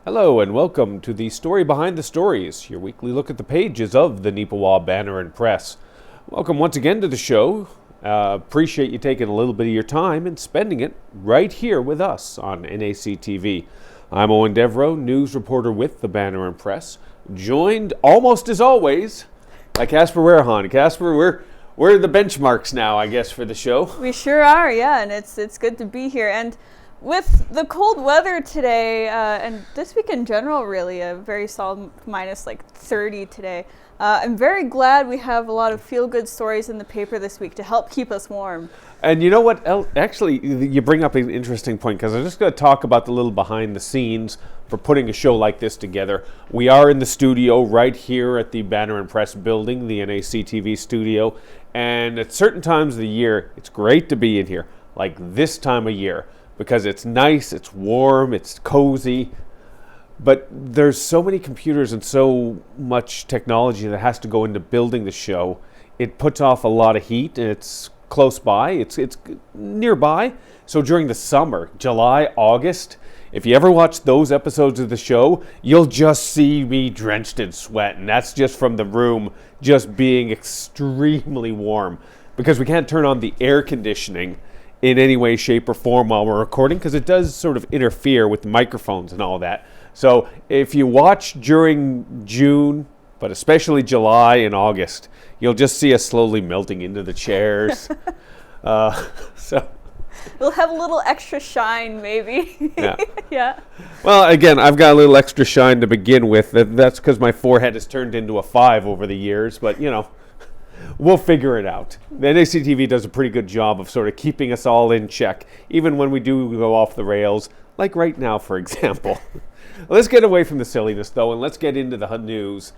Hello and welcome to the Story Behind the Stories, your weekly look at the pages of the Neepawa Banner Press. Welcome once again to the show. Appreciate you taking a little bit of your time and spending it right here with us on NAC TV. I'm Eoin Devereux, news reporter with the Banner Press, joined almost as always by Casper Wehrhahn. Casper, we're the benchmarks now, I guess, for the show. We sure are, yeah, and it's good to be here. And with the cold weather today, and this week in general, really, a very solid minus like 30 today, I'm very glad we have a lot of feel-good stories in the paper this week to help keep us warm. And you know what? Actually, you bring up an interesting point, because I'm just going to talk about the little behind the scenes for putting a show like this together. We are in the studio right here at the Banner Press building, the NAC TV studio, and at certain times of the year, it's great to be in here, like this time of year, because it's nice, it's warm, it's cozy, but there's so many computers and so much technology that has to go into building the show. It puts off a lot of heat, and it's close by, it's nearby. So during the summer, July, August, if you ever watch those episodes of the show, you'll just see me drenched in sweat, and that's just from the room just being extremely warm, because we can't turn on the air conditioning in any way, shape, or form while we're recording, because it does sort of interfere with the microphones and all that. So if you watch during June, but especially July and August, you'll just see us slowly melting into the chairs. So We'll have a little extra shine, maybe. Yeah. Yeah. Well, again, I've got a little extra shine to begin with. That's because my forehead has turned into a 5 over the years, but you know, we'll figure it out. The NACTV does a pretty good job of sort of keeping us all in check, even when we do go off the rails, like right now, for example. Let's get away from the silliness, though, and let's get into the news.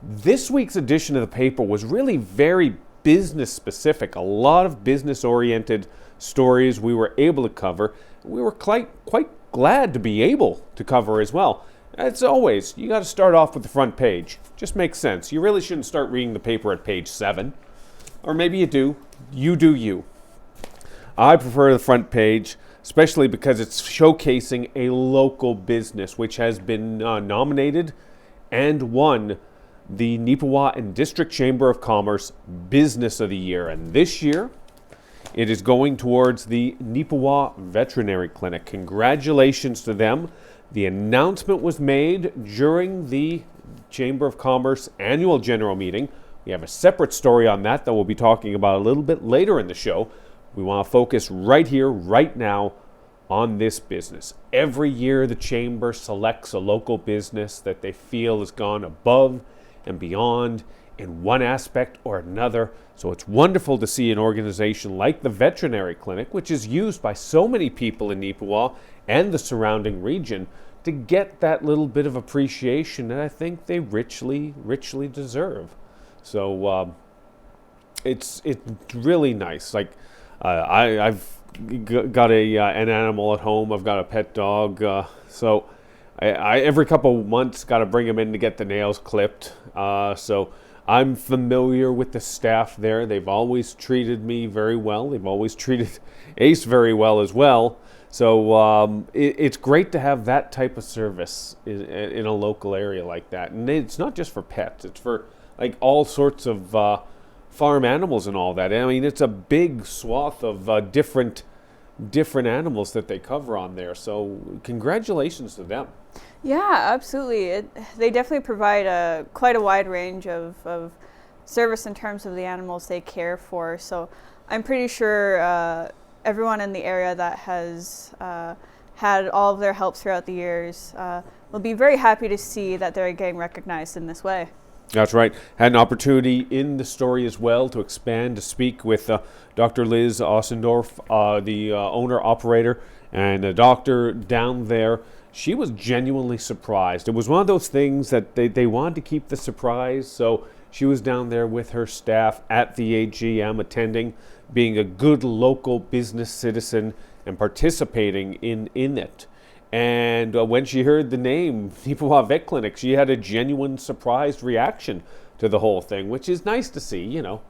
This week's edition of the paper was really very business specific. A lot of business-oriented stories we were able to cover. We were quite glad to be able to cover as well. As always, you got to start off with the front page. Just makes sense. You really shouldn't start reading the paper at page 7. Or maybe you do. You do you. I prefer the front page, especially because it's showcasing a local business which has been nominated and won the Neepawa and District Chamber of Commerce Business of the Year. And this year, it is going towards the Neepawa Veterinary Clinic. Congratulations to them. The announcement was made during the Chamber of Commerce annual general meeting. We have a separate story on that we'll be talking about a little bit later in the show. We want to focus right here, right now, on this business. Every year the Chamber selects a local business that they feel has gone above and beyond in one aspect or another. So it's wonderful to see an organization like the Veterinary Clinic, which is used by so many people in Neepawa and the surrounding region, to get that little bit of appreciation that I think they richly deserve. So it's really nice. Like I've got an animal at home. I've got a pet dog. So I every couple of months got to bring him in to get the nails clipped. So I'm familiar with the staff there. They've always treated me very well. They've always treated Ace very well as well. So it's great to have that type of service in a local area like that. And it's not just for pets. It's for like all sorts of farm animals and all that. I mean, it's a big swath of different animals that they cover on there. So congratulations to them. Yeah, absolutely. They definitely provide quite a wide range of service in terms of the animals they care for. So I'm pretty sure everyone in the area that has had all of their help throughout the years will be very happy to see that they're getting recognized in this way. That's right. Had an opportunity in the story as well to expand, to speak with Dr. Liz Ossendorf, the owner-operator, and a doctor down there. She was genuinely surprised. It was one of those things that they wanted to keep the surprise, so she was down there with her staff at the AGM attending, being a good local business citizen and participating in it. And when she heard the name, Neepawa Vet Clinic, she had a genuine surprised reaction to the whole thing, which is nice to see, you know.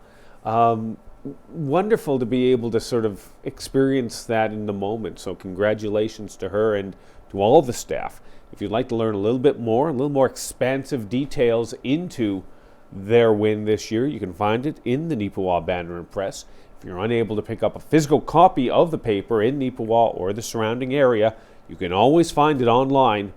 Wonderful to be able to sort of experience that in the moment. So congratulations to her and to all the staff. If you'd like to learn a little bit more, a little more expansive details into their win this year, you can find it in the Neepawa Banner Press. If you're unable to pick up a physical copy of the paper in Neepawa or the surrounding area, you can always find it online.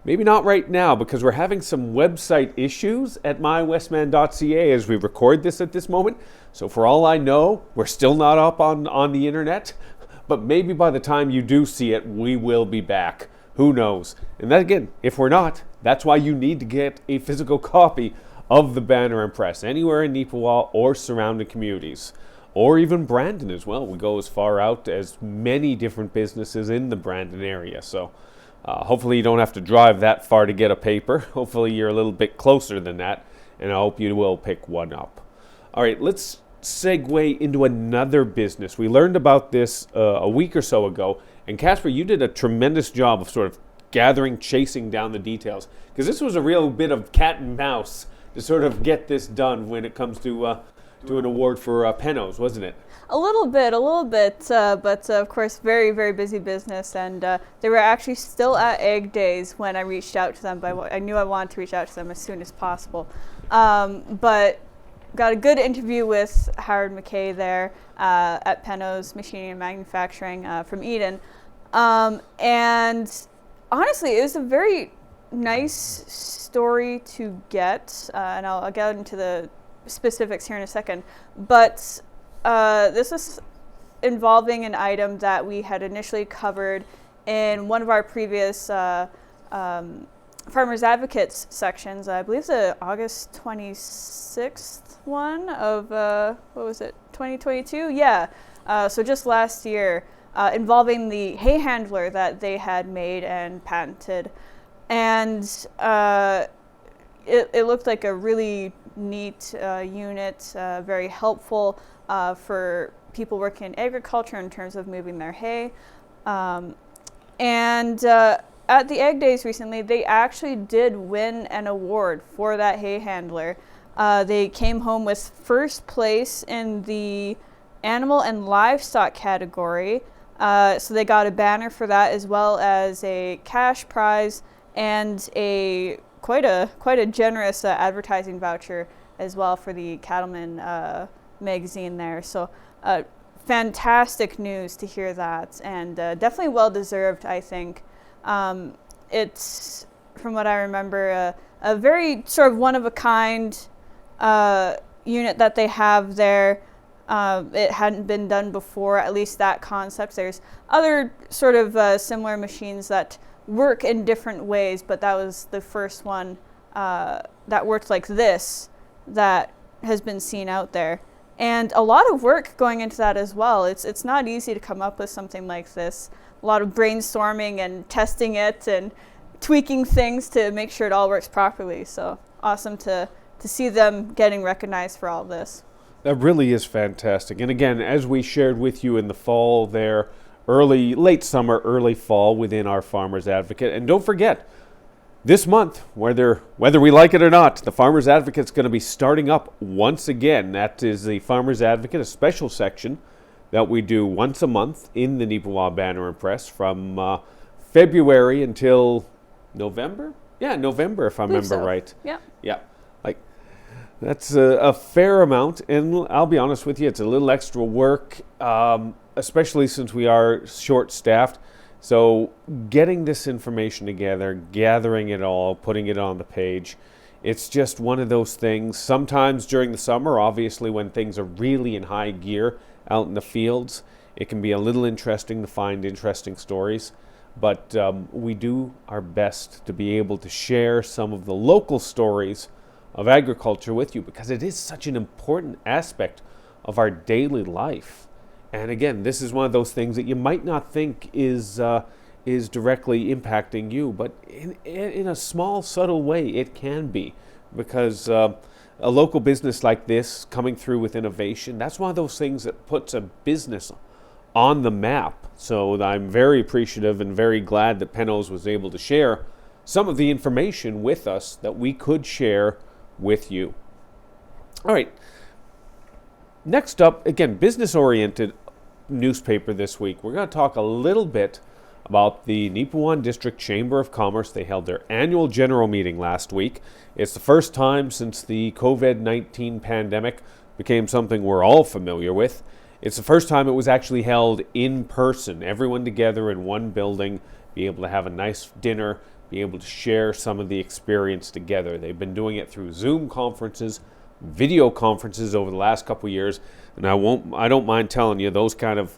Maybe not right now, because we're having some website issues at mywestman.ca as we record this at this moment. So for all I know, we're still not up on the internet. But maybe by the time you do see it, we will be back. Who knows? And then again, if we're not, that's why you need to get a physical copy of the Banner and Press anywhere in Neepawa or surrounding communities. Or even Brandon as well. We go as far out as many different businesses in the Brandon area. So hopefully you don't have to drive that far to get a paper. Hopefully you're a little bit closer than that, and I hope you will pick one up. All right, let's segue into another business. We learned about this a week or so ago, and Casper, you did a tremendous job of sort of chasing down the details, because this was a real bit of cat and mouse to sort of get this done when it comes to an award for Pennos, wasn't it? A little bit, but of course, very, very busy business. And they were actually still at Egg Days when I reached out to them, but I knew I wanted to reach out to them as soon as possible. But got a good interview with Howard McKay there at Pennos Machining and Manufacturing from Eden. And honestly, it was a very nice story to get, and I'll get into the specifics here in a second. But this is involving an item that we had initially covered in one of our previous Farmers Advocates sections. I believe the August 26th one of, 2022? Yeah. So just last year, involving the hay handler that they had made and patented. And it looked like a really neat unit, very helpful for people working in agriculture in terms of moving their hay. And at the Egg Days recently, they actually did win an award for that hay handler. They came home with first place in the animal and livestock category. So they got a banner for that, as well as a cash prize and a quite a generous advertising voucher as well for the Cattleman magazine there. So fantastic news to hear that, and definitely well deserved, I think. It's, from what I remember, a very sort of one of a kind unit that they have there. It hadn't been done before, at least that concept. There's other sort of similar machines that work in different ways, but that was the first one that worked like this that has been seen out there. And a lot of work going into that as well. It's not easy to come up with something like this. A lot of brainstorming and testing it and tweaking things to make sure it all works properly. So awesome to see them getting recognized for all this. That really is fantastic. And again, as we shared with you in the fall there, late summer, early fall within our Farmers Advocate. And don't forget, this month, whether we like it or not, the Farmers Advocate's going to be starting up once again. That is the Farmers Advocate, a special section that we do once a month in the Neepawa Banner Press from February until November? Yeah, November, if I remember right. Yeah. Yeah. That's a fair amount, and I'll be honest with you, it's a little extra work, especially since we are short-staffed. So getting this information together, gathering it all, putting it on the page, it's just one of those things. Sometimes during the summer, obviously when things are really in high gear out in the fields, it can be a little interesting to find interesting stories. But we do our best to be able to share some of the local stories of agriculture with you, because it is such an important aspect of our daily life. And again, this is one of those things that you might not think is directly impacting you, but in a small, subtle way, it can be, because a local business like this coming through with innovation, that's one of those things that puts a business on the map. So I'm very appreciative and very glad that Pennos was able to share some of the information with us that we could share with you. All right. Next up, again, business-oriented newspaper this week. We're going to talk a little bit about the Neepawa District Chamber of Commerce. They held their annual general meeting last week. It's the first time since the COVID-19 pandemic became something we're all familiar with. It's the first time it was actually held in person, everyone together in one building, be able to have a nice dinner, be able to share some of the experience together. They've been doing it through Zoom conferences, video conferences over the last couple of years, and I don't mind telling you, those kind of,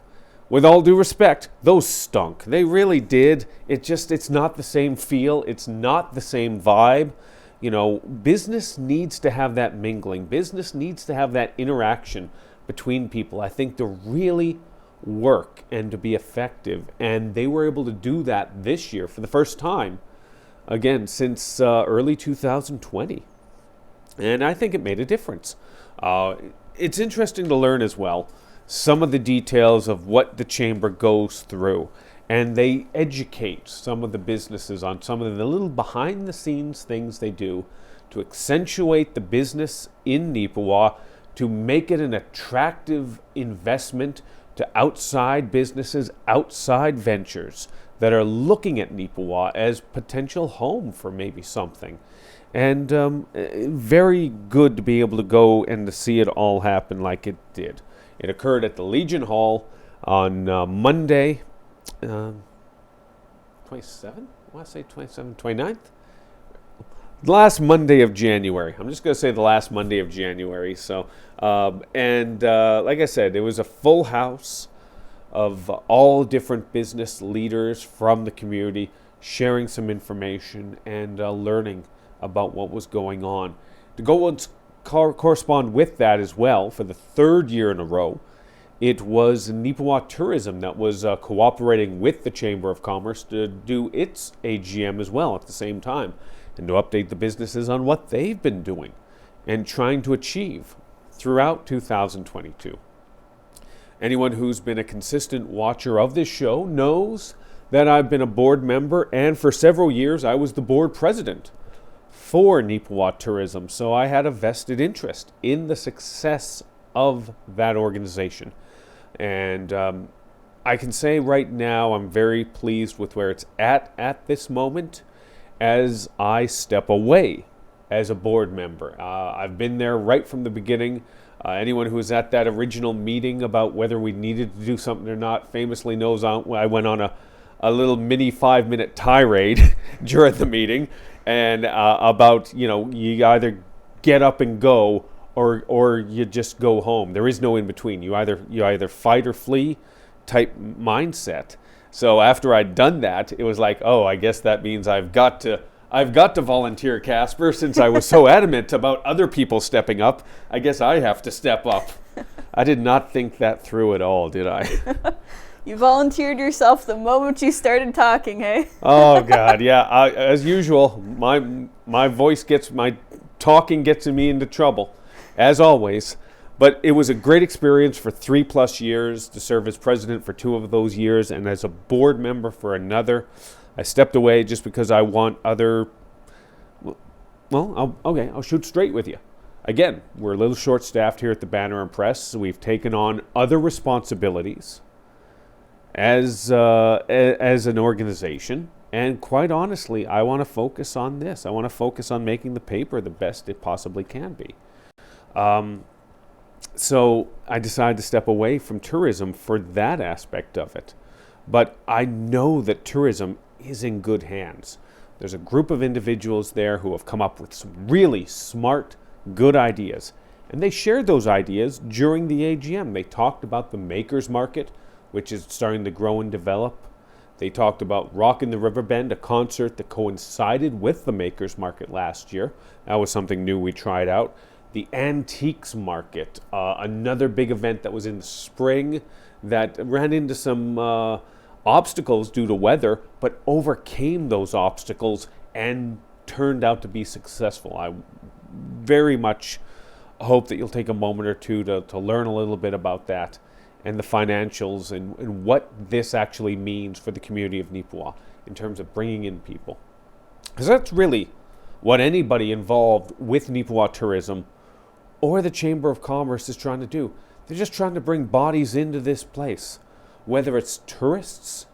with all due respect, those stunk. They really did. It's not the same feel. It's not the same vibe. You know, business needs to have that mingling. Business needs to have that interaction between people, I think, to really work and to be effective. And they were able to do that this year for the first time, again, since early 2020. And I think it made a difference. It's interesting to learn as well some of the details of what the chamber goes through. And they educate some of the businesses on some of the little behind the scenes things they do to accentuate the business in Neepawa, to make it an attractive investment to outside businesses, outside ventures that are looking at Neepawa as potential home for maybe something. And very good to be able to go and to see it all happen like it did. It occurred at the Legion Hall on Monday, 27? I want to say 27th, 29th? The last Monday of January. I'm just going to say the last Monday of January. So, like I said, it was a full house of all different business leaders from the community sharing some information and learning about what was going on. To go and correspond with that as well, for the third year in a row, it was Neepawa Tourism that was cooperating with the Chamber of Commerce to do its AGM as well at the same time, and to update the businesses on what they've been doing and trying to achieve throughout 2022. Anyone who's been a consistent watcher of this show knows that I've been a board member, and for several years I was the board president for Neepawa Tourism, so I had a vested interest in the success of that organization. And I can say right now I'm very pleased with where it's at this moment as I step away as a board member. I've been there right from the beginning. Anyone who was at that original meeting about whether we needed to do something or not famously knows I went on a little mini 5-minute tirade during the meeting, and about, you either get up and go or you just go home. There is no in between. You either fight or flee type mindset. So after I'd done that, it was like, oh, I guess that means I've got to volunteer, Casper, since I was so adamant about other people stepping up. I guess I have to step up. I did not think that through at all, did I? You volunteered yourself the moment you started talking, hey? Oh God, yeah. As usual, my talking gets me into trouble, as always. But it was a great experience for 3+ years to serve as president for 2 of those years, and as a board member for another. I stepped away just because I want other. Well, I'll shoot straight with you. Again, we're a little short-staffed here at the Banner Press, so we've taken on other responsibilities as an organization, and quite honestly, I want to focus on this. I want to focus on making the paper the best it possibly can be. So I decided to step away from tourism for that aspect of it. But I know that tourism is in good hands. There's a group of individuals there who have come up with some really smart, good ideas. And they shared those ideas during the AGM. They talked about the Makers Market, which is starting to grow and develop. They talked about Rockin' the Riverbend, a concert that coincided with the Makers Market last year. That was something new we tried out. The Antiques Market, another big event that was in the spring that ran into some obstacles due to weather, but overcame those obstacles and turned out to be successful. I very much hope that you'll take a moment or two to learn a little bit about that and the financials and what this actually means for the community of Neepawa in terms of bringing in people. Because that's really what anybody involved with Neepawa Tourism or the Chamber of Commerce is trying to do. They're just trying to bring bodies into this place, whether it's tourists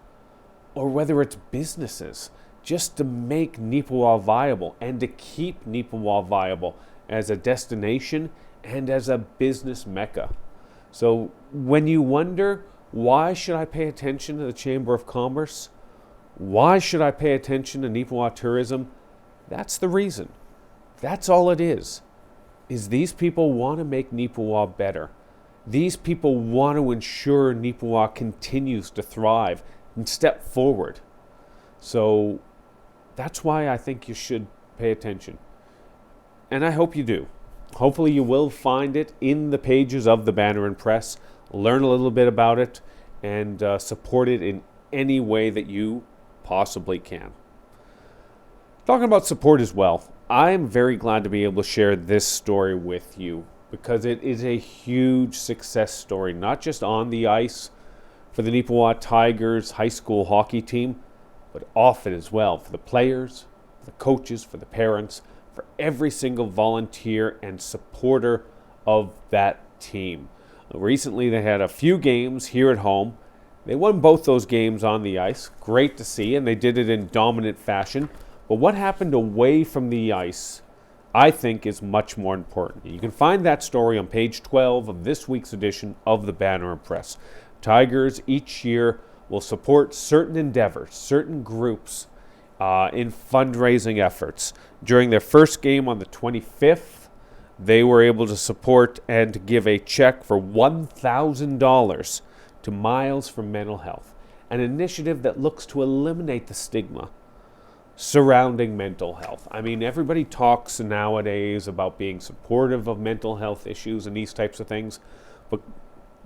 or whether it's businesses, just to make Neepawa viable and to keep Neepawa viable as a destination and as a business mecca. So when you wonder, why should I pay attention to the Chamber of Commerce? Why should I pay attention to Neepawa tourism? That's the reason. That's all it is these people want to make Neepawa better. These people want to ensure Neepawa continues to thrive and step forward. So that's why I think you should pay attention. And I hope you do. Hopefully you will find it in the pages of the Banner Press, learn a little bit about it, and support it in any way that you possibly can. Talking about support as well, I am very glad to be able to share this story with you because it is a huge success story, not just on the ice for the Neepawa Tigers high school hockey team, but off it as well for the players, for the coaches, for the parents, for every single volunteer and supporter of that team. Recently, they had a few games here at home. They won both those games on the ice. Great to see, and they did it in dominant fashion. But what happened away from the ice, I think, is much more important. You can find that story on page 12 of this week's edition of the Banner Press. Tigers each year will support certain endeavors, certain groups in fundraising efforts. During their first game on the 25th, they were able to support and to give a check for $1,000 to Miles for Mental Health, an initiative that looks to eliminate the stigma surrounding mental health. I mean, everybody talks nowadays about being supportive of mental health issues and these types of things, but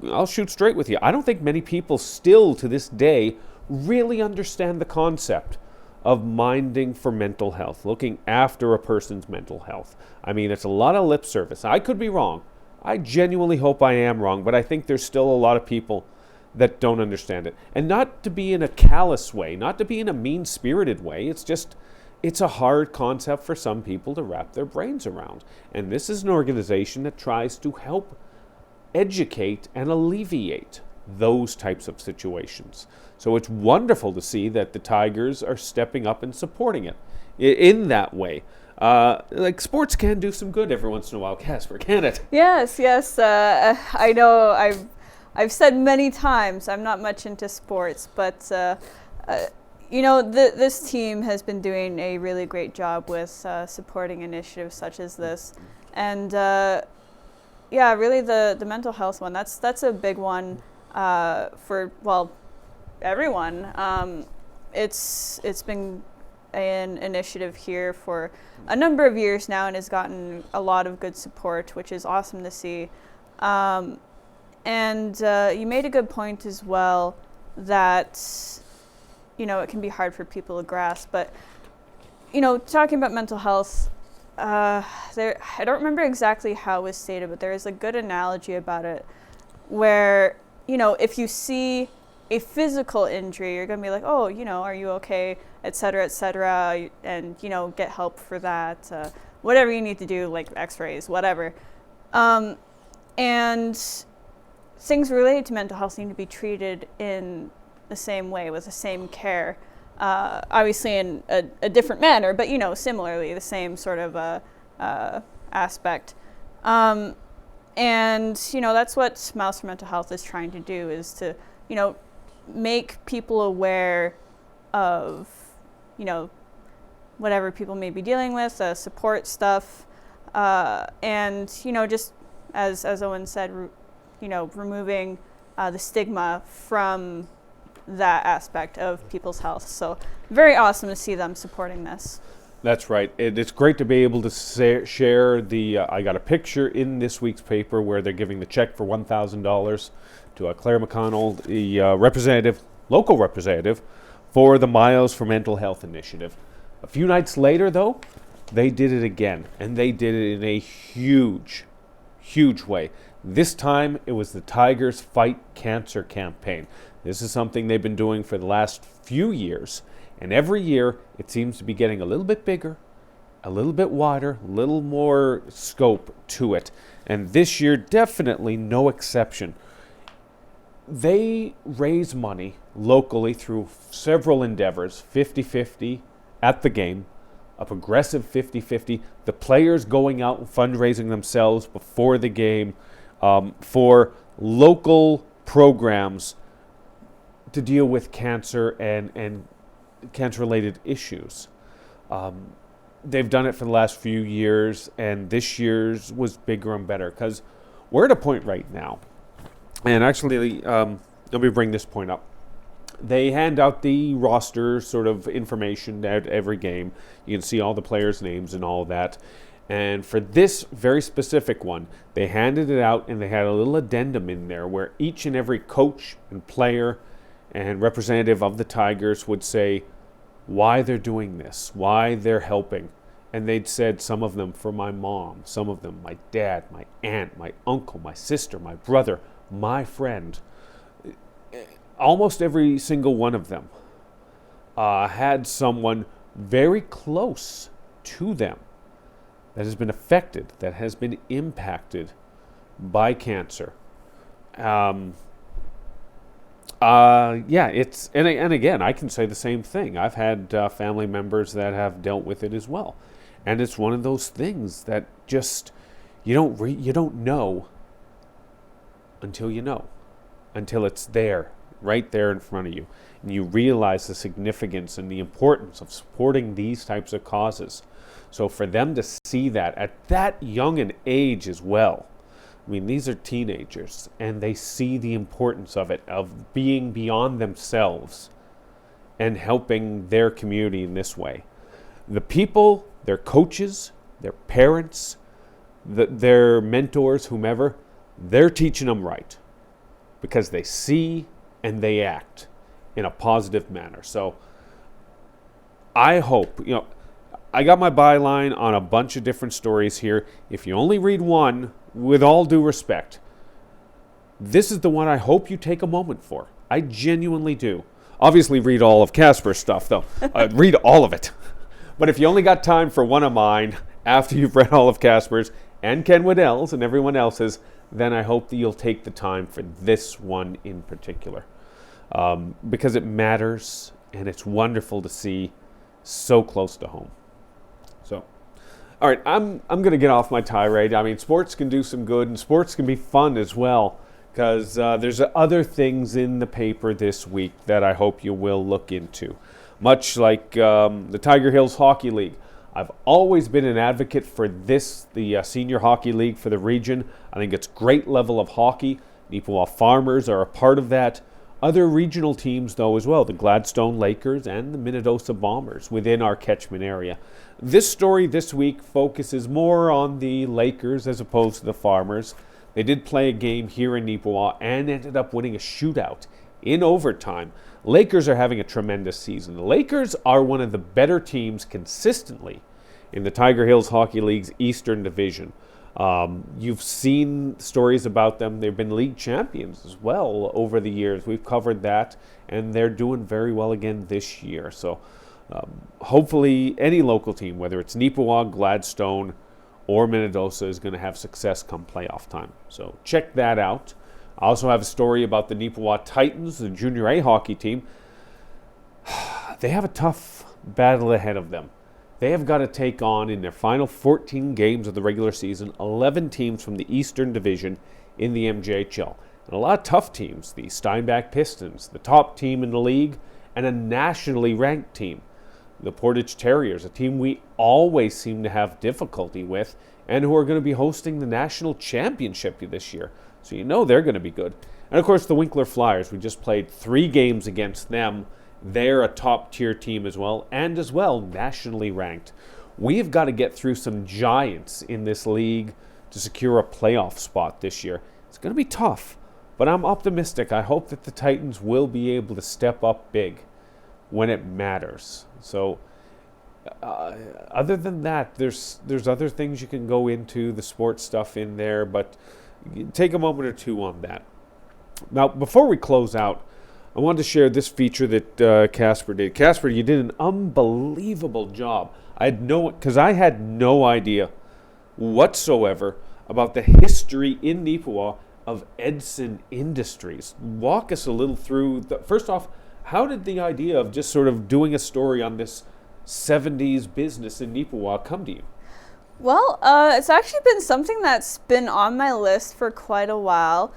I'll shoot straight with you. I don't think many people still to this day really understand the concept of minding for mental health, looking after a person's mental health. I mean, it's a lot of lip service. I could be wrong. I genuinely hope I am wrong, but I think there's still a lot of people that don't understand it. And not to be in a callous way, not to be in a mean-spirited way. It's a hard concept for some people to wrap their brains around. And this is an organization that tries to help educate and alleviate those types of situations. So it's wonderful to see that the Tigers are stepping up and supporting it in that way. Like sports can do some good every once in a while, Casper, can it? Yes. I know I've said many times I'm not much into sports, but this team has been doing a really great job with supporting initiatives such as this, and really the mental health one. That's a big one for everyone. It's been an initiative here for a number of years now and has gotten a lot of good support, which is awesome to see. And you made a good point as well that, it can be hard for people to grasp. But, talking about mental health, I don't remember exactly how it was stated, but there is a good analogy about it where, if you see a physical injury, you're going to be like, oh, are you okay, et cetera, and, get help for that, whatever you need to do, like x-rays, whatever. And things related to mental health need to be treated in the same way, with the same care, obviously in a different manner, but similarly the same sort of aspect. And that's what Smiles for Mental Health is trying to do, is to make people aware of whatever people may be dealing with, support stuff, and just as Eoin said, removing the stigma from that aspect of people's health. So very awesome to see them supporting this. That's right. It's great to be able to share the, I got a picture in this week's paper where they're giving the check for $1,000 to Claire McConnell, the local representative for the Miles for Mental Health initiative. A few nights later, though, they did it again, and they did it in a huge way. This time, it was the Tigers Fight Cancer campaign. This is something they've been doing for the last few years, and every year it seems to be getting a little bit bigger, a little bit wider, a little more scope to it. And this year, definitely no exception. they raise money locally through several endeavors, 50-50 at the game, a progressive 50-50, the players going out and fundraising themselves before the game for local programs to deal with cancer and cancer-related issues. They've done it for the last few years, and this year's was bigger and better because we're at a point right now. And actually, let me bring this point up. They hand out the roster sort of information at every game. You can see all the players' names and all that. And for this very specific one, they handed it out and they had a little addendum in there where each and every coach and player and representative of the Tigers would say why they're doing this, why they're helping. And they'd said some of them for my mom, some of them my dad, my aunt, my uncle, my sister, my brother, my friend. Almost every single one of them had someone very close to them that has been affected, that has been impacted by cancer. It's and again, I can say the same thing. I've had family members that have dealt with it as well, and it's one of those things that just you don't know until you know, until it's there, right there in front of you, and you realize the significance and the importance of supporting these types of causes. So for them to see that at that young an age as well, I mean, these are teenagers, and they see the importance of it, of being beyond themselves and helping their community in this way. The people, their coaches, their parents, their mentors, whomever, they're teaching them right because they see and they act in a positive manner. So I hope, I got my byline on a bunch of different stories here. If you only read one, with all due respect, this is the one I hope you take a moment for. I genuinely do. Obviously, read all of Casper's stuff, though. Read all of it. But if you only got time for one of mine after you've read all of Casper's and Ken Waddell's and everyone else's, then I hope that you'll take the time for this one in particular. Because it matters, and it's wonderful to see so close to home. So, all right, I'm going to get off my tirade. I mean, sports can do some good, and sports can be fun as well, because there's other things in the paper this week that I hope you will look into. Much like the Tiger Hills Hockey League. I've always been an advocate for this, the Senior Hockey League for the region. I think it's great level of hockey. Neepawa Farmers are a part of that. Other regional teams, though, as well, the Gladstone Lakers and the Minnedosa Bombers within our catchment area. This story this week focuses more on the Lakers as opposed to the Farmers. They did play a game here in Neepawa and ended up winning a shootout in overtime. Lakers are having a tremendous season. The Lakers are one of the better teams consistently in the Tiger Hills Hockey League's Eastern Division. You've seen stories about them. They've been league champions as well over the years. We've covered that, and they're doing very well again this year. So hopefully any local team, whether it's Neepawa, Gladstone, or Minnedosa, is going to have success come playoff time. So check that out. I also have a story about the Neepawa Titans, the Junior A hockey team. They have a tough battle ahead of them. They have got to take on, in their final 14 games of the regular season, 11 teams from the Eastern Division in the MJHL. And a lot of tough teams, the Steinbach Pistons, the top team in the league, and a nationally ranked team, the Portage Terriers, a team we always seem to have difficulty with, and who are going to be hosting the national championship this year. So you know they're going to be good. And of course the Winkler Flyers, we just played 3 games against them. They're a top-tier team as well, and as well nationally ranked. We've got to get through some giants in this league to secure a playoff spot this year. It's going to be tough, but I'm optimistic. I hope that the Titans will be able to step up big when it matters. So other than that, there's other things you can go into, the sports stuff in there, but take a moment or two on that. Now, before we close out, I wanted to share this feature that Casper did. Casper, you did an unbelievable job. I had no idea whatsoever about the history in Neepawa of Edson Industries. Walk us a little through, first off, how did the idea of just sort of doing a story on this 70s business in Neepawa come to you? Well, it's actually been something that's been on my list for quite a while.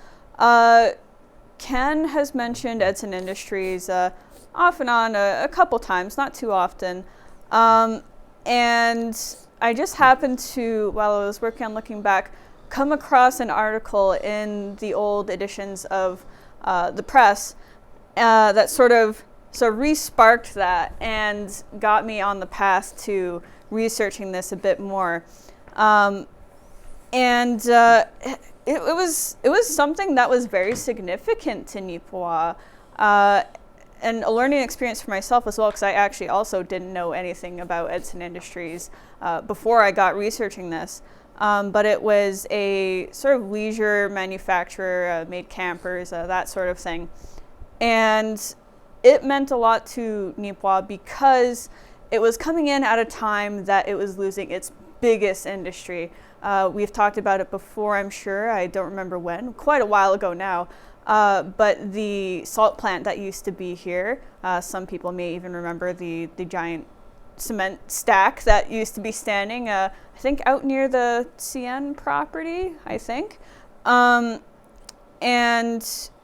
Ken has mentioned Edson Industries off and on a couple times, not too often. And I just happened to, while I was working on Looking Back, come across an article in the old editions of the press that sort of re-sparked that and got me on the path to researching this a bit more. It was something that was very significant to Neepawa, and a learning experience for myself as well, because I actually also didn't know anything about Edson Industries before I got researching this. But it was a sort of leisure manufacturer, made campers, that sort of thing. And it meant a lot to Neepawa because it was coming in at a time that it was losing its biggest industry. We've talked about it before, I'm sure. I don't remember when, quite a while ago now. But the salt plant that used to be here, some people may even remember the giant cement stack that used to be standing, I think out near the CN property, I think. And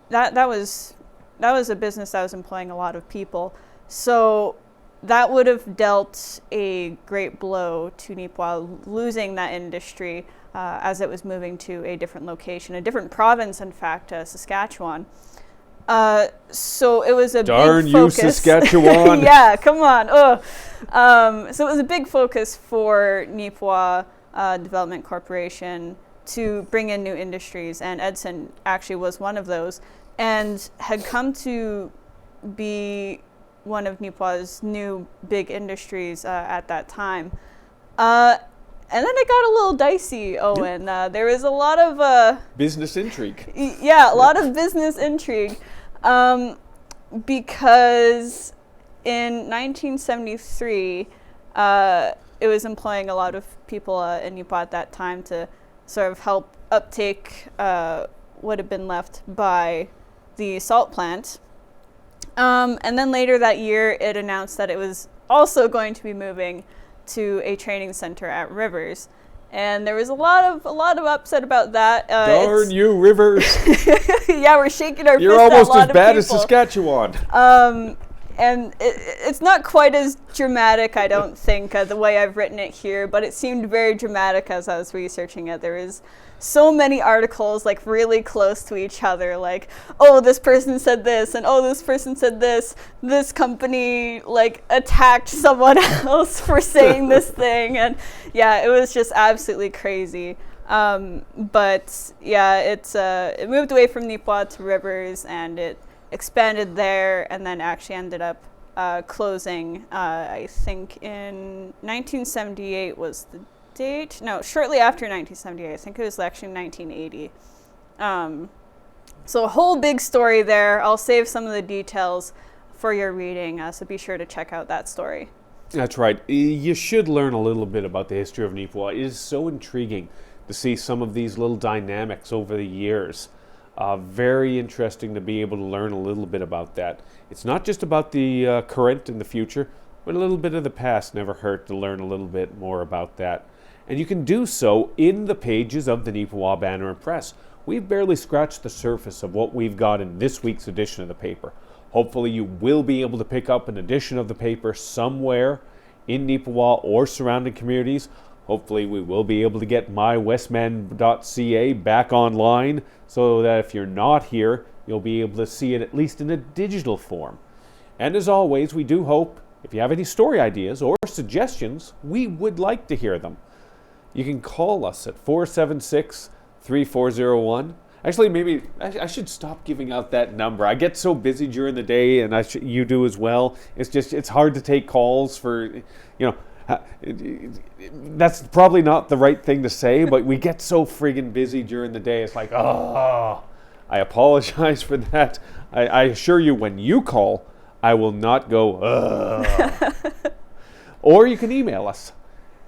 that was a business that was employing a lot of people. So that would have dealt a great blow to Neepawa, losing that industry as it was moving to a different location, a different province, in fact, Saskatchewan. So it was a Darn big you, focus. Saskatchewan! Yeah, come on. So it was a big focus for Neepawa Development Corporation to bring in new industries, and Edson actually was one of those, and had come to be one of Neepawa's new big industries at that time. And then it got a little dicey, Owen. There was a lot of... business intrigue. Yeah, a lot of business intrigue. Because in 1973, it was employing a lot of people in Neepawa at that time to sort of help uptake what had been left by the salt plant. And then later that year, it announced that it was also going to be moving to a training center at Rivers, and there was a lot of upset about that. Darn you, Rivers! Yeah, we're shaking our You're fists at a almost lot as of bad as people. Saskatchewan. And it's not quite as dramatic, I don't think, the way I've written it here, but it seemed very dramatic as I was researching it. There is so many articles, like, really close to each other, like, oh, this person said this, and oh, this person said this. This company, like, attacked someone else for saying this thing, and yeah, it was just absolutely crazy. But yeah, it moved away from Neepawa to Rivers, and it expanded there, and then actually ended up closing, I think in 1978 was the date. No, shortly after 1978. I think it was actually 1980. So a whole big story there. I'll save some of the details for your reading, so be sure to check out that story. That's right. You should learn a little bit about the history of Neepawa. It is so intriguing to see some of these little dynamics over the years. Very interesting to be able to learn a little bit about that. It's not just about the current and the future, but a little bit of the past never hurt to learn a little bit more about that. And you can do so in the pages of the Neepawa Banner Press. We've barely scratched the surface of what we've got in this week's edition of the paper. Hopefully you will be able to pick up an edition of the paper somewhere in Neepawa or surrounding communities. Hopefully we will be able to get mywestman.ca back online so that if you're not here, you'll be able to see it at least in a digital form. And as always, we do hope, if you have any story ideas or suggestions, we would like to hear them. You can call us at 476-3401. Actually, maybe I should stop giving out that number. I get so busy during the day, and you do as well. It's hard to take calls for, that's probably not the right thing to say, but we get so friggin' busy during the day. It's like, I apologize for that. I assure you, when you call, I will not go, Or you can email us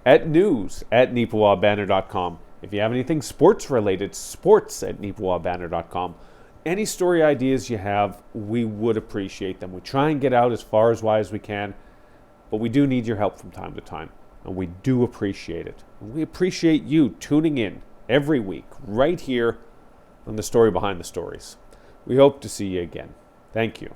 at news@neepawabanner.com. If you have anything sports related, sports@neepawabanner.com. Any story ideas you have, we would appreciate them. We try and get out as far as wide as we can, but we do need your help from time to time, and we do appreciate it. And we appreciate you tuning in every week right here on The Story Behind the Stories. We hope to see you again. Thank you.